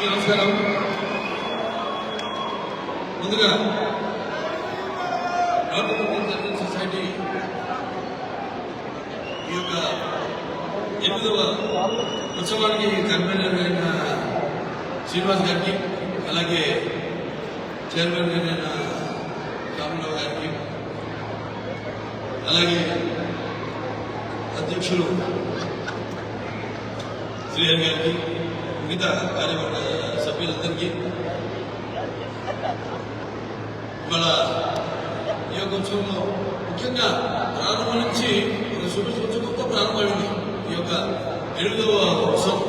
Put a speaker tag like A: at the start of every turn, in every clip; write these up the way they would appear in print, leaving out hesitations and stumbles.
A: అందరికీ నమస్కారం. ముందుగా నార్త్ ఇండియన్ జర్నల్ సొసైటీ ఈ యొక్క 8వ ఉత్సవానికి కన్వీనర్ అయిన శ్రీనివాస్ గారికి, అలాగే చైర్మన్ అయిన రామరావు గారికి, అలాగే అధ్యక్షులు శ్రీహరి గారికి, మిగతా కార్యవర్గ సభ్యులందరికీ ఇవాళ ఈ యొక్క ఉత్సవంలో ముఖ్యంగా ప్రారంభం నుంచి ఒక శుభ ప్రారంభమైంది. ఈ యొక్క 8వ ఉత్సవం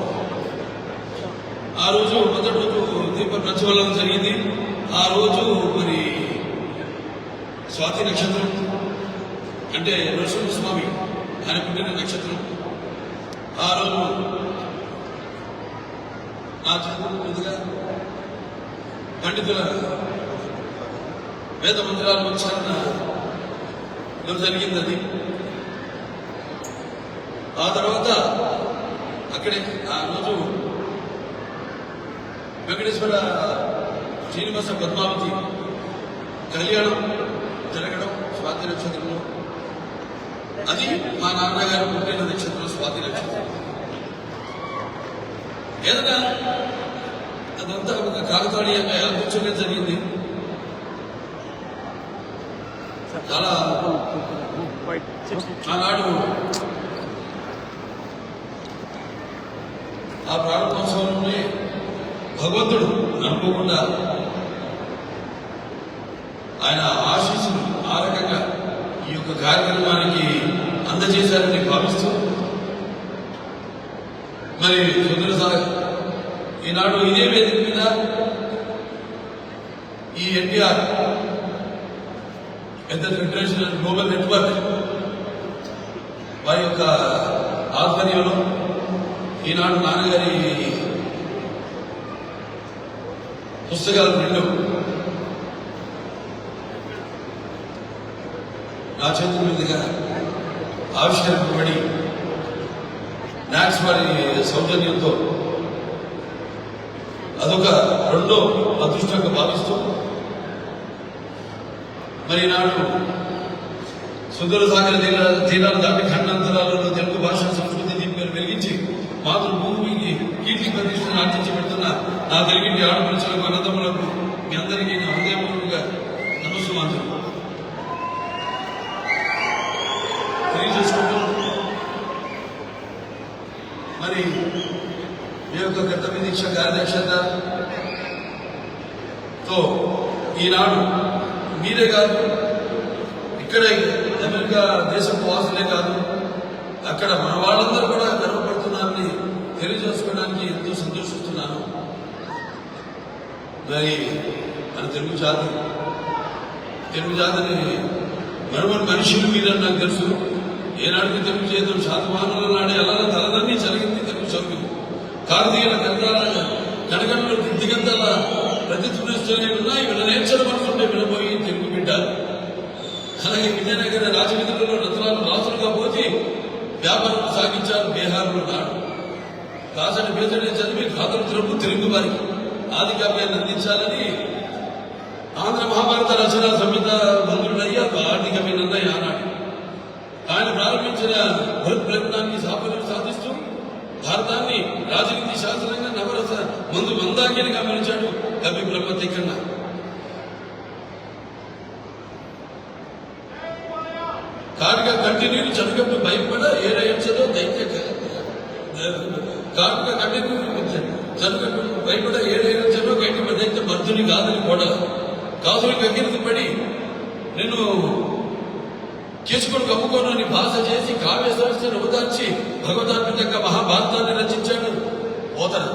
A: ఆ రోజు మొదటి రోజు దీప ప్రజ్వలనం జరిగింది. ఆ రోజు మరి స్వాతి నక్షత్రం అంటే నరసింహస్వామి ఆయన పుట్టిన నక్షత్రం. ఆ రోజు నా చదువు మీదుగా పండితుల వేద మందిరాలు ఉచ్చారణ జరిగింది. అది ఆ తర్వాత అక్కడే ఆ రోజు వెంకటేశ్వర శ్రీనివాస పద్మావతి కళ్యాణం జరగడం స్వాతి నక్షత్రంలో. అది మా నాన్నగారు పుట్టిన నక్షత్రం స్వాతి నక్షత్రం. ఏదైనా అదంతా ఒక కాకతాళీయంగా యాదృచ్ఛంగా జరిగింది. చాలా ఆనాడు ఆ ప్రారంభోత్సవంలోనే భగవంతుడు అనుకోకుండా ఆయన ఆశీస్సులు ఆ రకంగా ఈ యొక్క కార్యక్రమానికి అందజేశారని భావిస్తూ మరి సుందరసాగర్ ఈనాడు ఇదే వేదిక మీద ఈ ఎన్టీఆర్ ఇంటర్నేషనల్ గ్లోబల్ నెట్వర్క్ వారి యొక్క ఆధ్వర్యంలో ఈనాడు నాన్నగారి పుస్తకాలు 2 నా చేతుల మీదుగా ఆవిష్కరింపబడి నాక్స్ వారి సౌజన్యంతో అదొక 2వ అదృష్టంగా భావిస్తూ మరి నాడు సుందరసాగర తీరాలు దాటి ఖండాంతరాలలో తెలుగు భాష సంస్కృతి దీపాలు వెలిగించి మాతృభూమికి కీర్తి ప్రతిష్టను ఆర్జించి పెడుతున్న నా తెలుగింటి ఆడపడుచులకు అన్నదమ్ములకు మీ అందరికీ నా హృదయపూర్వకంగా నమస్సుమాంజలు తెలియజేసుకుంటూ మరి మీ యొక్క కర్తవ్య దీక్ష కార్యదక్షతతో ఈనాడు మీరే కాదు, ఇక్కడ అమెరికా దేశపు వాసులే కాదు, అక్కడ మన వాళ్ళందరూ కూడా గర్వపడుతున్నారని తెలియజేసుకోవడానికి ఎంతో సంతోషిస్తున్నాను. మరి మన తెలుగు జాతిని మరొకటి మనుషులు మీద నాకు తెలుసు. ఏనాడికి తెలుగు చేతులు శాతవాహనుల నాడే ఎలా తలదన్నీ జరిగింది తెలుగు చదువు. కాకతీయుల కనగంలో దిగంతల ప్రతిధ్వనిస్తూనే ఉన్నాయి. వీళ్ళ నేర్చడం అనుకుంటే వినబోయి తెలుగు బిడ్డ. అలాగే విజయనగర రాజవీధులలో రత్నాలు రాసులుగా పోచి వ్యాపారం సాగించారు బీహార్లో నాడు. కాసటి బేతడి చదివి ఖాతరు తిరుపు తెలుగు వారికి ఆది కావ్యాన్ని అందించాలని ఆంధ్ర మహాభారత రచన సంహిత మంత్రులయ్యా ఆర్థిక నిర్ణయం ఆనాడు ఆయన ప్రారంభించిన బృహత్ ప్రయత్నాన్ని సాఫల్యం సాధిస్తూ భారతాన్ని రాజనీతి శాస్త్రంగా నవరస మందాకిని గమనించాడు కవి బ్రహ్మతి కన్నా. కారుక కంటిన్యూ చదువుకు భయపడ ఏడయించదో దైత్య కారుక కంటిన్యూ చదువుకు భయపడ ఏడయించదో గట్టి దైత్య బద్ధుని కాదని కూడా కాసులకు ఎగిరిది పడి నిన్ను చేసుకొని కమ్ముకోనని భాష చేసి కావ్య సరస్సును ఉదార్చి భగవతాత్మకంగా మహాభారతాన్ని రచించాడు పోతన.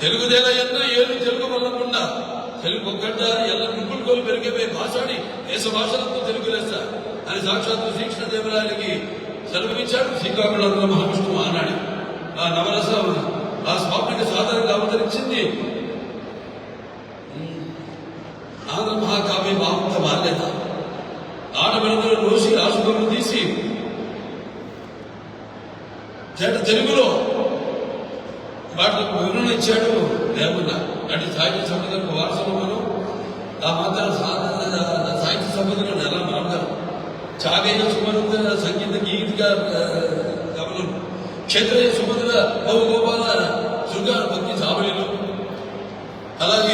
A: తెలుగుదేల ఎన్న ఏళ్ళు తెలుగు వల్లకుండా తెలుగు ఒక్కడారి ఎల్ల నిపుణులు పెరిగిపోయి భాషాడి దేశ భాషలతో తెలుగు లెస్స అని సాక్షాత్తు శ్రీకృష్ణదేవరాయలకి సెలవిచ్చాడు. శ్రీకాకుళంలో మహావిష్ణువు ఆనాడు ఆ నవరస ఆ స్వామికి సాధారణంగా అవతరించింది ఆంధ్ర మహాకావ్య భావంత బాధ్యత. ఆడబిడ్డలు రోజు రాసుకొని తీసి తెలుగులో వాటికి వివరణ ఇచ్చాడు లేకుండా అంటే సాహిత్య సంపదకు వారసులు మనం ఆ మాత్రం సాహిత్య సంపదలను ఎలా మారగలం చాగైన సుమరుగా సంగీత గీతిగా గమనం క్షత్రియ సుమధుర బహుగోపాల శృంగార భక్తి సావళిలు అలాగే